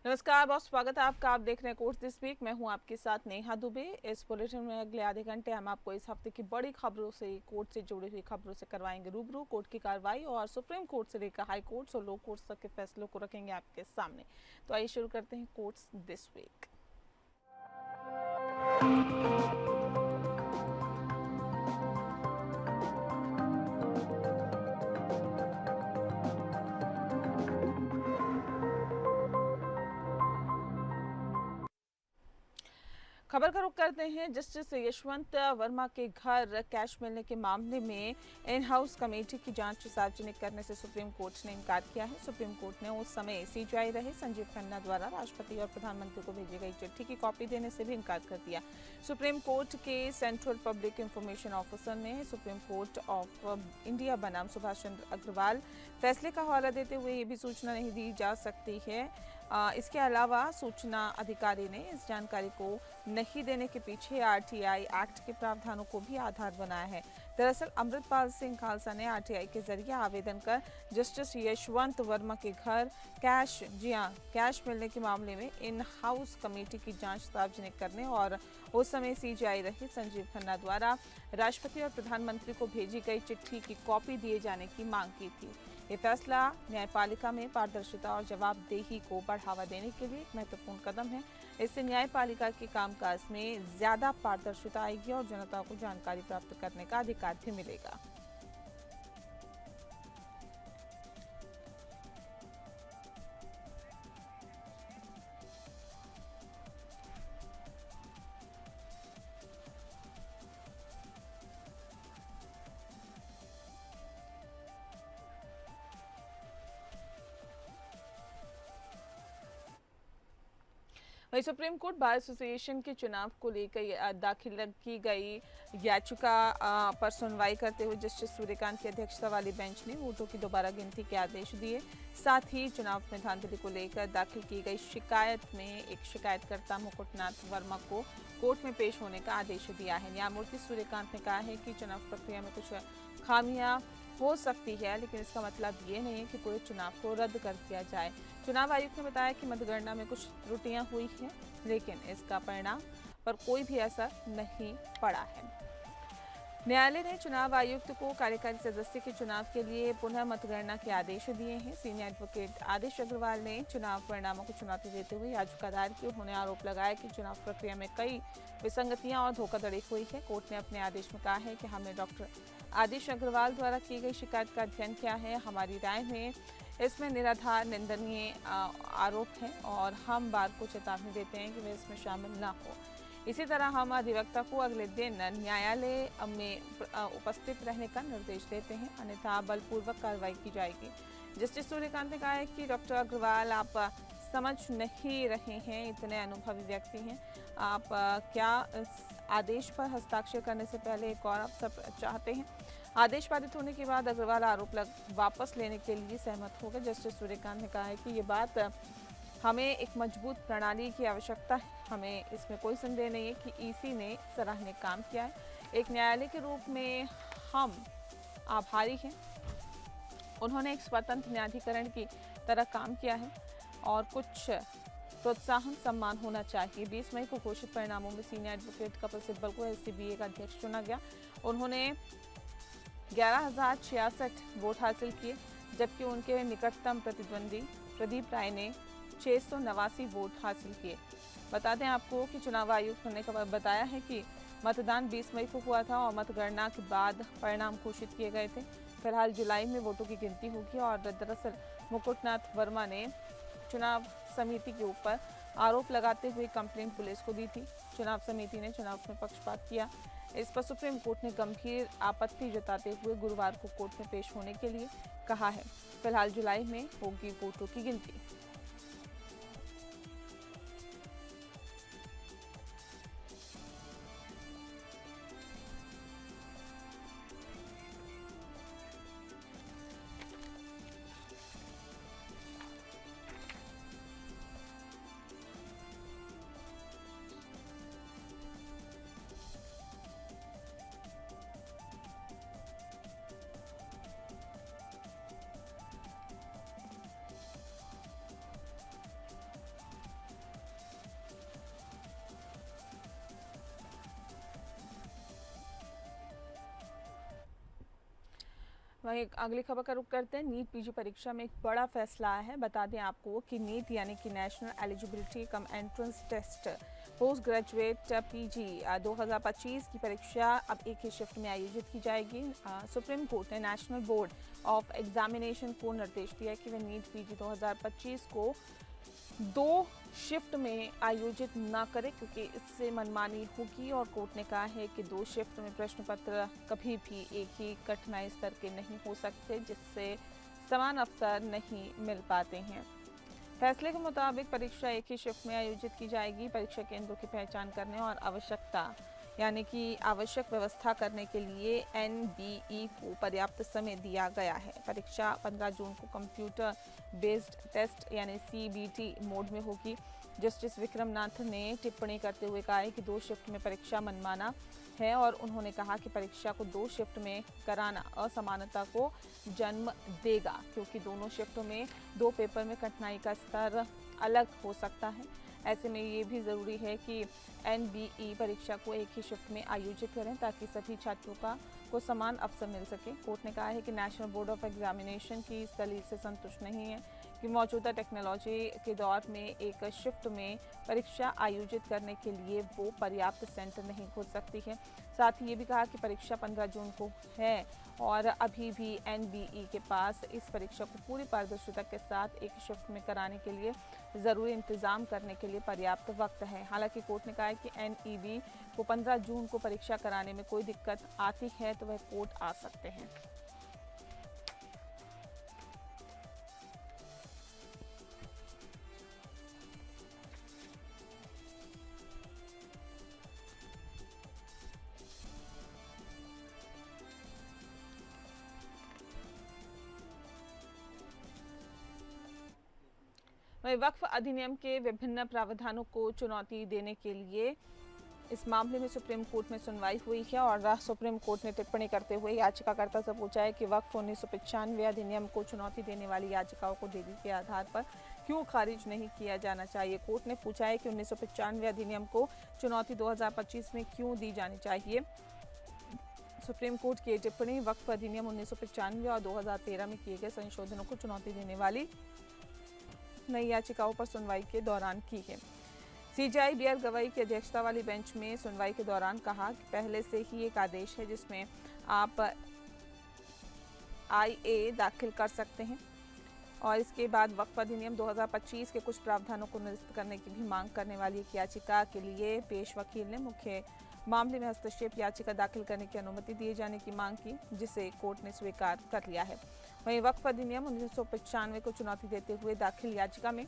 नमस्कार, बहुत स्वागत है आपका। आप देख रहे हैं कोर्ट दिस वीक। मैं हूं आपके साथ नेहा दुबे। इस बुलेटिन में अगले आधे घंटे हम आपको इस हफ्ते की बड़ी खबरों से, कोर्ट से जुड़ी हुई खबरों से करवाएंगे रूबरू। कोर्ट की कार्रवाई और सुप्रीम कोर्ट से लेकर हाई कोर्ट्स और लो कोर्ट्स तक के फैसलों को रखेंगे आपके सामने। तो आइए शुरू करते हैं कोर्ट्स दिस वीक। खबर का रुख करते हैं। जस्टिस यशवंत वर्मा के घर कैश मिलने के मामले में इन हाउस कमेटी की जांच सार्वजनिक करने से सुप्रीम कोर्ट ने इनकार किया है। सुप्रीम कोर्ट ने उस समय सीजीआई रहे संजीव खन्ना द्वारा राष्ट्रपति और प्रधानमंत्री को भेजी गई चिट्ठी की कॉपी देने से भी इनकार कर दिया। सुप्रीम कोर्ट के सेंट्रल पब्लिक इंफॉर्मेशन ऑफिसर ने सुप्रीम कोर्ट ऑफ इंडिया बनाम सुभाष चंद्र अग्रवाल फैसले का हवाला देते हुए ये भी सूचना नहीं दी जा सकती है। इसके अलावा सूचना अधिकारी ने इस जानकारी को नहीं देने के पीछे आरटीआई एक्ट के प्रावधानों को भी आधार बनाया है। दरअसल अमृतपाल सिंह खालसा ने आरटीआई के जरिए आवेदन कर जस्टिस यशवंत वर्मा के घर कैश मिलने के मामले में इन हाउस कमेटी की जांच सार्वजनिक करने और उस समय सीजीआई रहे संजीव खन्ना द्वारा राष्ट्रपति और प्रधानमंत्री को भेजी गई चिट्ठी की कॉपी दिए जाने की मांग की थी। ये फैसला न्यायपालिका में पारदर्शिता और जवाबदेही को बढ़ावा देने के लिए एक महत्वपूर्ण कदम है। इससे न्यायपालिका के कामकाज में ज्यादा पारदर्शिता आएगी और जनता को जानकारी प्राप्त करने का अधिकार भी मिलेगा। वही सुप्रीम कोर्ट बार एसोसिएशन के चुनाव को लेकर दाखिल की गई याचिका पर सुनवाई करते हुए जस्टिस सूर्यकांत की अध्यक्षता वाली बेंच ने वोटों की दोबारा गिनती के आदेश दिए। साथ ही चुनाव में धांधली को लेकर दाखिल की गई शिकायत में एक शिकायतकर्ता मुकुटनाथ वर्मा को कोर्ट में पेश होने का आदेश दिया है। न्यायमूर्ति सूर्यकांत ने कहा है कि चुनाव प्रक्रिया में कुछ खामियां हो सकती है, लेकिन इसका मतलब ये नहीं है कि पूरे चुनाव को रद्द कर दिया जाए। चुनाव आयुक्त ने बताया कि मतगणना में कुछ त्रुटियां हुई हैं, लेकिन इसका परिणाम पर कोई भी असर नहीं पड़ा है। न्यायालय ने चुनाव आयुक्त को कार्यकारी सदस्य के चुनाव के लिए पुनः मतगणना के आदेश दिए हैं। सीनियर एडवोकेट आदेश अग्रवाल ने चुनाव परिणामों को चुनौती देते हुए याचिका दायर की। उन्होंने आरोप लगाया कि चुनाव प्रक्रिया में कई विसंगतियां और धोखाधड़ी हुई है। कोर्ट ने अपने आदेश में कहा है कि हमने डॉक्टर आदेश अग्रवाल द्वारा की गई शिकायत का अध्ययन किया है। हमारी राय में इसमें निराधार निंदनीय आरोप हैं और हम बार को चेतावनी देते हैं कि वे इसमें शामिल ना हो। इसी तरह हम अधिवक्ता को अगले दिन न्यायालय में उपस्थित रहने का निर्देश देते हैं, अन्यथा बलपूर्वक कार्रवाई की जाएगी। जस्टिस सूर्यकांत ने कहा है कि डॉक्टर अग्रवाल आप समझ नहीं रहे हैं, इतने अनुभवी व्यक्ति हैं, आप क्या आदेश पर हस्ताक्षर करने से पहले एक और आप सब चाहते हैं। आदेश पारित होने के बाद अग्रवाल आरोप वापस लेने के लिए सहमत हो गए। जस्टिस सूर्यकांत ने कहा है कि ये बात हमें एक मजबूत प्रणाली की आवश्यकता है। हमें इसमें कोई संदेह नहीं है कि ईसी ने सराहनीय काम किया है। एक न्यायालय के रूप में हम आभारी हैं। उन्होंने एक स्वतंत्र न्यायाधिकरण की तरह काम किया है और कुछ प्रोत्साहन सम्मान होना चाहिए। 20 मई को घोषित परिणामों में सीनियर एडवोकेट कपिल सिब्बल को एससीबीए का अध्यक्ष चुना गया। उन्होंने 11,066 वोट हासिल किए, जबकि उनके निकटतम प्रतिद्वंदी प्रदीप राय ने 689 वोट हासिल किए। बता दें आपको कि चुनाव आयुक्त ने बताया है कि मतदान 20 मई को हुआ था और मतगणना के बाद परिणाम घोषित किए गए थे। फिलहाल जुलाई में वोटों की गिनती होगी और दरअसल मुकुटनाथ वर्मा ने चुनाव समिति के ऊपर आरोप लगाते हुए कंप्लेंट पुलिस को दी थी। चुनाव समिति ने चुनाव में पक्षपात किया। इस पर सुप्रीम कोर्ट ने गंभीर आपत्ति जताते हुए गुरुवार को कोर्ट में पेश होने के लिए कहा है। फिलहाल जुलाई में होगी वोटों की गिनती। वहीं अगली खबर का रुख करते हैं। नीट पीजी परीक्षा में एक बड़ा फैसला आया है। बता दें आपको कि नीट यानी कि national eligibility cum entrance test post graduate PG 2025 की परीक्षा अब एक ही शिफ्ट में आयोजित की जाएगी। सुप्रीम कोर्ट ने नेशनल बोर्ड ऑफ एग्जामिनेशन को निर्देश दिया कि वह नीट पीजी 2025 को 2 शिफ्ट में आयोजित न करे, क्योंकि इससे मनमानी होगी। और कोर्ट ने कहा है कि 2 शिफ्ट में प्रश्न पत्र कभी भी एक ही कठिनाई स्तर के नहीं हो सकते, जिससे समान अवसर नहीं मिल पाते हैं। फैसले के मुताबिक परीक्षा एक ही शिफ्ट में आयोजित की जाएगी। परीक्षा केंद्रों की पहचान करने और आवश्यकता यानी कि आवश्यक व्यवस्था करने के लिए एनबीई को पर्याप्त समय दिया गया है। परीक्षा 15 जून को कंप्यूटर बेस्ड टेस्ट यानी सीबीटी मोड में होगी। जस्टिस विक्रमनाथ ने टिप्पणी करते हुए कहा है कि 2 शिफ्ट में परीक्षा मनमाना है और उन्होंने कहा कि परीक्षा को 2 शिफ्ट में कराना असमानता को जन्म देगा, क्योंकि दोनों शिफ्टों में 2 पेपर में कठिनाई का स्तर अलग हो सकता है। ऐसे में ये भी ज़रूरी है कि एनबीई परीक्षा को एक ही शिफ्ट में आयोजित करें ताकि सभी छात्रों को समान अवसर मिल सके। कोर्ट ने कहा है कि नेशनल बोर्ड ऑफ एग्जामिनेशन की इस दलील से संतुष्ट नहीं है कि मौजूदा टेक्नोलॉजी के दौर में एक शिफ्ट में परीक्षा आयोजित करने के लिए वो पर्याप्त सेंटर नहीं खोज सकती है। साथ ही ये भी कहा कि परीक्षा 15 जून को है और अभी भी एनबीई के पास इस परीक्षा को पूरी पारदर्शिता के साथ एक शिफ्ट में कराने के लिए ज़रूरी इंतजाम करने के लिए पर्याप्त वक्त है। हालांकि कोर्ट ने कहा है कि एनईबी को 15 जून को परीक्षा कराने में कोई दिक्कत आती है तो वह कोर्ट आ सकते हैं। वहीं वक्फ अधिनियम के विभिन्न प्रावधानों को चुनौती देने के लिए इस मामले में सुप्रीम कोर्ट में सुनवाई हुई है और सुप्रीम कोर्ट ने टिप्पणी करते हुए याचिकाकर्ता से पूछा है कि वक्फ 1995 अधिनियम को चुनौती देने वाली याचिकाओं को देरी के आधार पर क्यों खारिज नहीं किया जाना चाहिए। कोर्ट ने पूछा है कि 1995 अधिनियम को चुनौती 2025 में क्यों दी जानी चाहिए। सुप्रीम कोर्ट की टिप्पणी वक्फ अधिनियम 1995 और 2013 में किए गए संशोधनों को चुनौती देने वाली नई याचिकाओं पर सुनवाई के दौरान की है। सीजेआई बीआर गवाई की अध्यक्षता वाली बेंच में सुनवाई के दौरान कहा कि पहले से ही एक आदेश है जिसमें आप आईए दाखिल कर सकते हैं और इसके बाद वक्फ अधिनियम 2025 के कुछ प्रावधानों को निरस्त करने की भी मांग करने वाली एक याचिका के लिए पेश वकील ने मुख्य मामले में हस्तक्षेप याचिका दाखिल करने की अनुमति दिए जाने की मांग की, जिसे कोर्ट ने स्वीकार कर लिया है। वहीं वक्फ अधिनियम 1995 को चुनौती देते हुए दाखिल याचिका में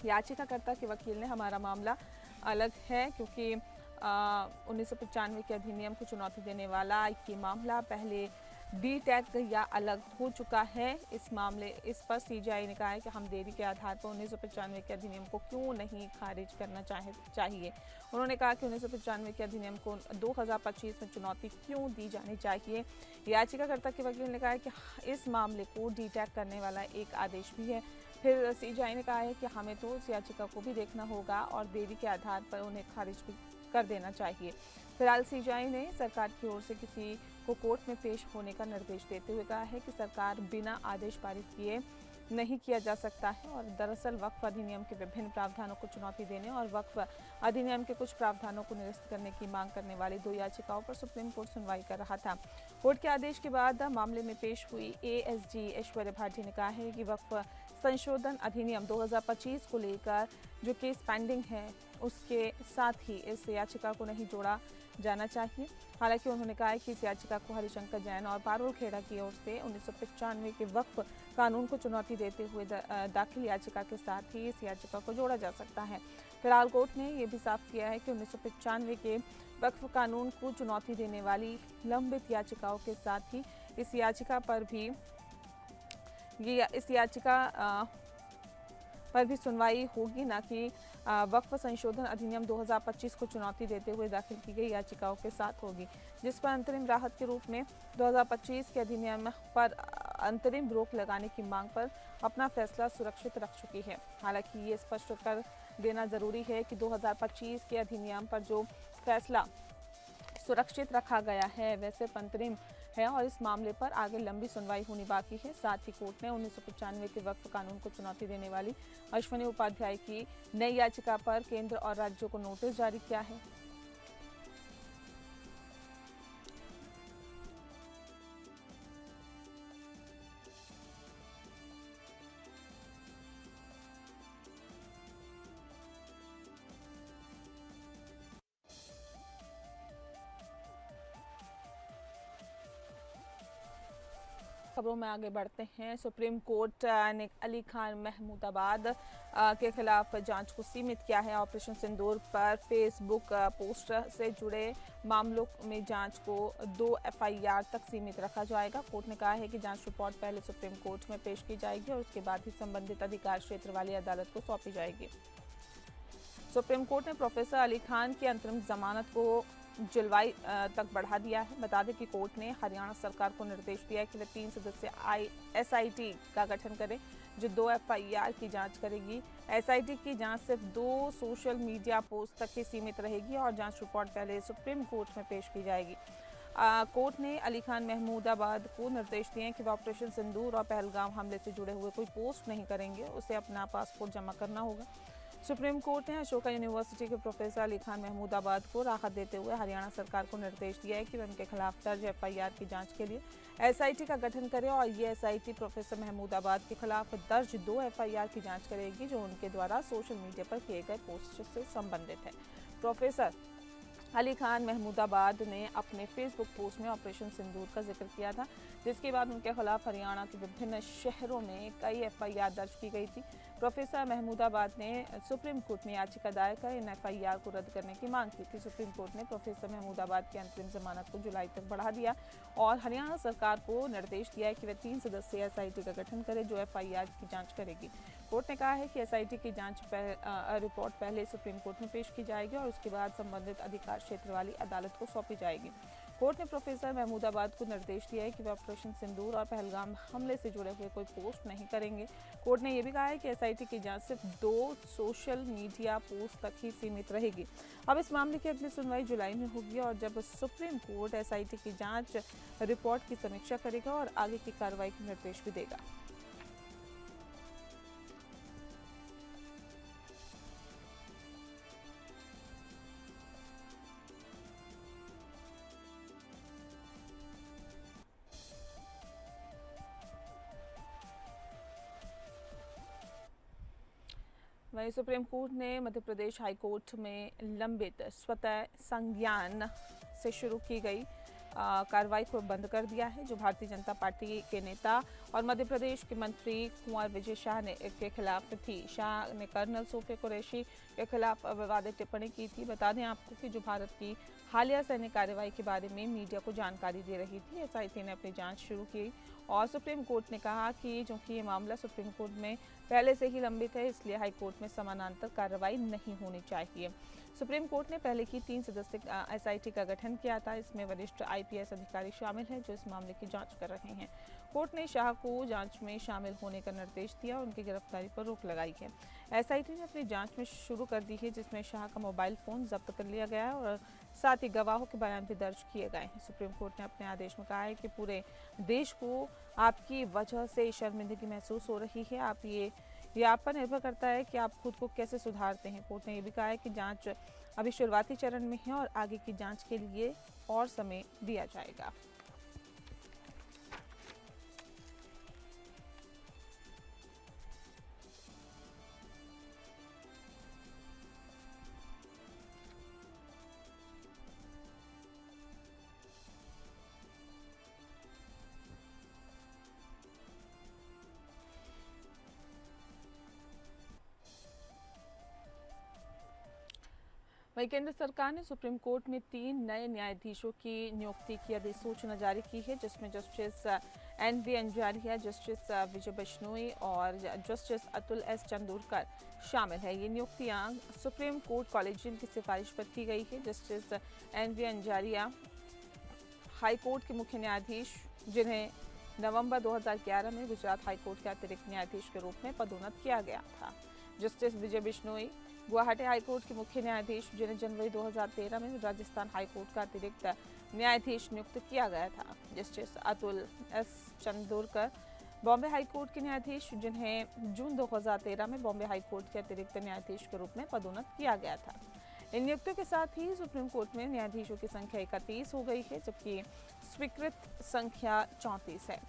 याचिकाकर्ता के वकील ने हमारा मामला अलग है, क्योंकि 1995 के अधिनियम को चुनौती देने वाला ये मामला पहले डी-टैग या अलग हो चुका है। इस पर सीजेआई ने कहा है कि हम देरी के आधार पर 1995 के अधिनियम को क्यों नहीं खारिज करना चाहिए। उन्होंने कहा कि 1995 के अधिनियम को 2025 में चुनौती क्यों दी जानी चाहिए। याचिकाकर्ता के वकील ने कहा है कि इस मामले को डी-टैग करने वाला एक आदेश भी है। फिर सीजेआई ने कहा है कि हमें तो उस याचिका को भी देखना होगा और देरी के आधार पर उन्हें खारिज भी कर देना चाहिए। फिलहाल सीजेआई ने सरकार की ओर से किसी को कोर्ट में पेश होने का निर्देश देते हुए कहा है कि सरकार बिना आदेश पारित किए नहीं किया जा सकता है और दरअसल वक्फ अधिनियम के विभिन्न प्रावधानों को चुनौती देने और वक्फ अधिनियम के कुछ प्रावधानों को निरस्त करने की मांग करने वाली 2 याचिकाओं पर सुप्रीम कोर्ट सुनवाई कर रहा था। कोर्ट के आदेश के बाद मामले में पेश हुई एएसजी ऐश्वर्या भाटी ने कहा है कि वक्फ संशोधन अधिनियम 2025 को लेकर जो केस पेंडिंग है उसके साथ ही इस याचिका को नहीं जोड़ा जाना चाहिए। हालांकि उन्होंने कहा है कि इस याचिका को हरिशंकर जैन और पारुल खेड़ा की ओर से 1995 के वक्फ कानून को चुनौती देते हुए दाखिल याचिका के साथ ही इस याचिका को जोड़ा जा सकता है। फिलहाल कोर्ट ने यह भी साफ किया है कि 1995 के वक्फ कानून को चुनौती देने वाली लंबित याचिकाओं के साथ ही इस याचिका पर भी सुनवाई होगी, न कि वक्फ संशोधन अधिनियम 2025 को चुनौती देते हुए दाखिल की गई याचिकाओं के साथ होगी, जिस पर अंतरिम राहत के रूप में 2025 के अधिनियम पर अंतरिम रोक लगाने की मांग पर अपना फैसला सुरक्षित रख चुकी है। हालांकि ये स्पष्ट कर देना जरूरी है कि 2025 के अधिनियम पर जो फैसला सुरक्षित रखा गया है वह सिर्फ अंतरिम है और इस मामले पर आगे लंबी सुनवाई होनी बाकी है। साथ ही कोर्ट ने 1995 के वक्फ कानून को चुनौती देने वाली अश्विनी उपाध्याय की नई याचिका पर केंद्र और राज्यों को नोटिस जारी किया है। खबरों में आगे बढ़ते हैं। सुप्रीम कोर्ट ने अली खान महमूदाबाद के खिलाफ जांच को सीमित किया है। ऑपरेशन सिंदूर पर फेसबुक पोस्ट से जुड़े मामलों में जांच को 2 एफआईआर तक सीमित रखा जाएगा। कोर्ट ने कहा है कि जांच रिपोर्ट पहले सुप्रीम कोर्ट में पेश की जाएगी और उसके बाद ही संबंधित अधिकार क्षेत्र वाली अदालत को सौंपी जाएगी। सुप्रीम कोर्ट ने प्रोफेसर अली खान की अंतरिम जमानत को जुलाई तक बढ़ा दिया है। बता दें कि कोर्ट ने हरियाणा सरकार को निर्देश दिया है कि वे 3 सदस्यीय एसआईटी का गठन करें जो 2 एफआईआर की जांच करेगी। एसआईटी की जांच सिर्फ 2 सोशल मीडिया पोस्ट तक ही सीमित रहेगी और जांच रिपोर्ट पहले सुप्रीम कोर्ट में पेश की जाएगी। कोर्ट ने अली खान महमूदाबाद को निर्देश दिए कि वे ऑपरेशन सिंदूर और पहलगाम हमले से जुड़े हुए कोई पोस्ट नहीं करेंगे, उसे अपना पासपोर्ट जमा करना होगा। सुप्रीम कोर्ट ने अशोका यूनिवर्सिटी के प्रोफेसर अली खान महमूदाबाद को राहत देते हुए हरियाणा सरकार को निर्देश दिया है कि वे उनके खिलाफ दर्ज एफआईआर की जांच के लिए एसआईटी का गठन करे और ये एसआईटी प्रोफेसर महमूदाबाद के खिलाफ दर्ज 2 एफआईआर की जांच करेगी जो उनके द्वारा सोशल मीडिया पर किए गए पोस्ट से संबंधित है। प्रोफेसर अली खान महमूदाबाद ने अपने फेसबुक पोस्ट में ऑपरेशन सिंदूर का जिक्र किया था, जिसके बाद उनके खिलाफ हरियाणा के विभिन्न शहरों में कई एफआईआर दर्ज की गई थी। प्रोफेसर महमूदाबाद ने सुप्रीम कोर्ट में याचिका दायर कर इन एफआईआर को रद्द करने की मांग की थी। सुप्रीम कोर्ट ने प्रोफेसर महमूदाबाद की अंतरिम जमानत को जुलाई तक बढ़ा दिया और हरियाणा सरकार को निर्देश दिया है कि वे 3 सदस्यीय एसआईटी का गठन करे जो एफआईआर की जांच करेगी। कोर्ट ने कहा है कि एसआईटी की जांच रिपोर्ट पहले सुप्रीम कोर्ट में पेश की जाएगी और उसके बाद संबंधित अधिकार क्षेत्र वाली अदालत को सौंपी जाएगी। कोर्ट ने प्रोफेसर महमूदाबाद को निर्देश दिया है कि वे ऑपरेशन सिंदूर और पहलगाम हमले से जुड़े हुए कोई पोस्ट नहीं करेंगे। कोर्ट ने यह भी कहा है कि एसआईटी की जांच सिर्फ 2 सोशल मीडिया पोस्ट तक ही सीमित रहेगी। अब इस मामले की अगली सुनवाई जुलाई में होगी और जब सुप्रीम कोर्ट एसआईटी की जांच रिपोर्ट की समीक्षा करेगा और आगे की कार्रवाई के निर्देश भी देगा। वहीं सुप्रीम कोर्ट ने मध्य प्रदेश हाई कोर्ट में लंबित स्वतः संज्ञान से शुरू की गई कार्रवाई को बंद कर दिया है, जो भारतीय जनता पार्टी के नेता और मध्य प्रदेश के मंत्री कुंवर विजय शाह के खिलाफ थी। शाह ने कर्नल सोफे कुरैशी के खिलाफ विवादित टिप्पणी की थी। बता दें आपको कि जो भारत की हालिया सैन्य कार्रवाई के बारे में मीडिया को जानकारी दे रही थी, एसआईटी ने अपनी जांच शुरू की और सुप्रीम कोर्ट ने कहा कि चूंकि ये मामला सुप्रीम कोर्ट में पहले से ही लंबित है, इसलिए हाई कोर्ट में समानांतर कार्रवाई नहीं होनी चाहिए। सुप्रीम कोर्ट ने पहले की 3 सदस्यीय एसआईटी का गठन किया था। इसमें वरिष्ठ आईपीएस अधिकारी शामिल हैं जो इस मामले की जांच कर रहे हैं। कोर्ट ने शाह को जांच में शामिल होने का निर्देश दिया और उनकी गिरफ्तारी पर रोक लगाई है। एसआईटी ने अपनी जांच में शुरू कर दी है, जिसमें शाह का मोबाइल फोन जब्त कर लिया गया है और साथ ही गवाहों के बयान भी दर्ज किए गए हैं। सुप्रीम कोर्ट ने अपने आदेश में कहा है कि पूरे देश को आपकी वजह से शर्मिंदगी महसूस हो रही है। ये आप पर निर्भर करता है कि आप खुद को कैसे सुधारते हैं। कोर्ट ने यह भी कहा है कि जांच अभी शुरुआती चरण में है और आगे की जांच के लिए और समय दिया जाएगा। वहीं केंद्र सरकार ने सुप्रीम कोर्ट में 3 नए न्यायाधीशों की नियुक्ति की अधिसूचना जारी की है, जिसमें जस्टिस एन.वी. अंजारिया, जस्टिस विजय बिश्नोई और जस्टिस अतुल एस चंदोरकर शामिल है। ये नियुक्तियां सुप्रीम कोर्ट कॉलेजियम की सिफारिश पर की गई है। Justice NV. Anjaria high court के मुख्य न्यायाधीश, जिन्हें नवंबर 2011 में गुजरात हाई कोर्ट के अतिरिक्त न्यायाधीश के रूप में पदोन्नत किया गया था। जस्टिस विजय बिश्नोई गुवाहाटी हाईकोर्ट के मुख्य न्यायाधीश जिन्हें जनवरी 2013 में राजस्थान हाईकोर्ट का अतिरिक्त न्यायाधीश नियुक्त किया गया था। Justice Atul S Chandorkar Bombay high court के न्यायाधीश जिन्हें जून 2013 में बॉम्बे हाईकोर्ट के अतिरिक्त न्यायाधीश के रूप में पदोन्नत किया गया था। इन नियुक्तियों के साथ ही सुप्रीम कोर्ट में न्यायाधीशों की संख्या 31 हो गई है, जबकि स्वीकृत संख्या 34 है।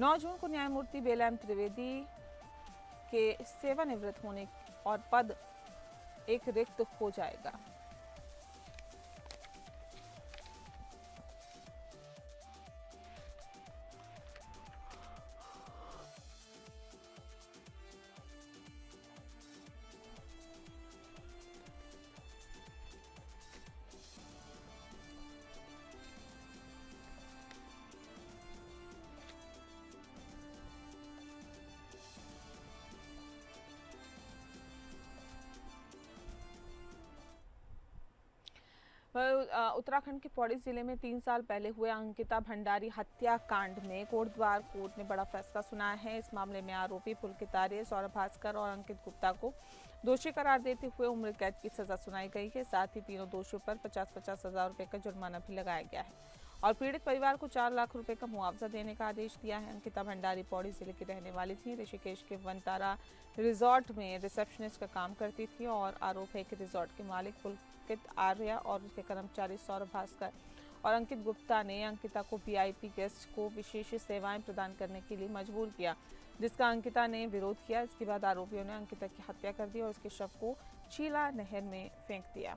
9 जून को न्यायमूर्ति बेलम त्रिवेदी के सेवानिवृत्त होने और पद एक रिक्त हो जाएगा। उत्तराखंड के पौड़ी जिले में 3 साल पहले हुए अंकिता भंडारी हत्याकांड में कोटद्वार कोर्ट ने बड़ा फैसला सुनाया है। इस मामले में आरोपी पुलकित आर्य, सौरभ भास्कर और अंकित गुप्ता को दोषी करार देते हुए उम्र कैद की सजा सुनाई गई है। साथ ही तीनों दोषियों पर 50-50 हजार रुपए का जुर्माना भी लगाया गया है और पीड़ित परिवार को 4 लाख रुपए का मुआवजा देने का आदेश दिया है। अंकिता भंडारी पौड़ी जिले की रहने वाली थी। ऋषिकेश के वनतारा रिजॉर्ट में रिसेप्शनिस्ट का काम करती थी और आरोप है कि रिजॉर्ट के मालिक पुलकित आर्य और उसके कर्मचारी सौरभ भास्कर और अंकित गुप्ता ने अंकिता को वीआईपी गेस्ट को विशेष सेवाएं प्रदान करने के लिए मजबूर किया, जिसका अंकिता ने विरोध किया। इसके बाद आरोपियों ने अंकिता की हत्या कर दी और उसके शव को चीला नहर में फेंक दिया।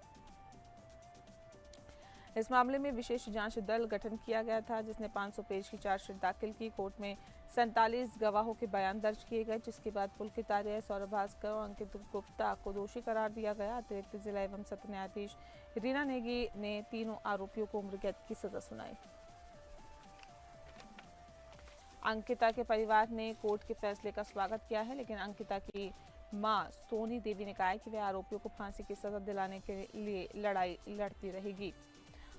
इस मामले में विशेष जांच दल गठन किया गया था, जिसने 500 पेज की चार्जशीट दाखिल की। कोर्ट में 47 गवाहों के बयान दर्ज किए गए, जिसके बाद पुलकित आर्य, सौरभ भास्कर और अंकित गुप्ता को दोषी करार दिया गया। अतिरिक्त जिला एवं सत्र न्यायाधीश रीना नेगी ने तीनों आरोपियों को उम्र कैद की सजा सुनाई। अंकिता के परिवार ने कोर्ट के फैसले का स्वागत किया है, लेकिन अंकिता की मां सोनी देवी ने कहा है कि वह आरोपियों को फांसी की सजा दिलाने के लिए लड़ाई लड़ती रहेगी।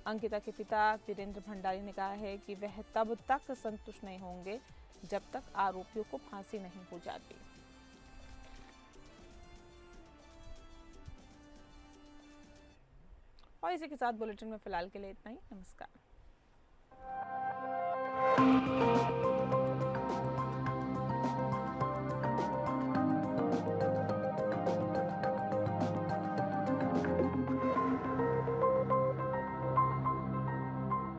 अंकिता के पिता वीरेंद्र भंडारी ने कहा है कि वह तब तक संतुष्ट नहीं होंगे जब तक आरोपियों को फांसी नहीं हो जाती। और इसी के साथ बुलेटिन में फिलहाल के लिए इतना ही। नमस्कार।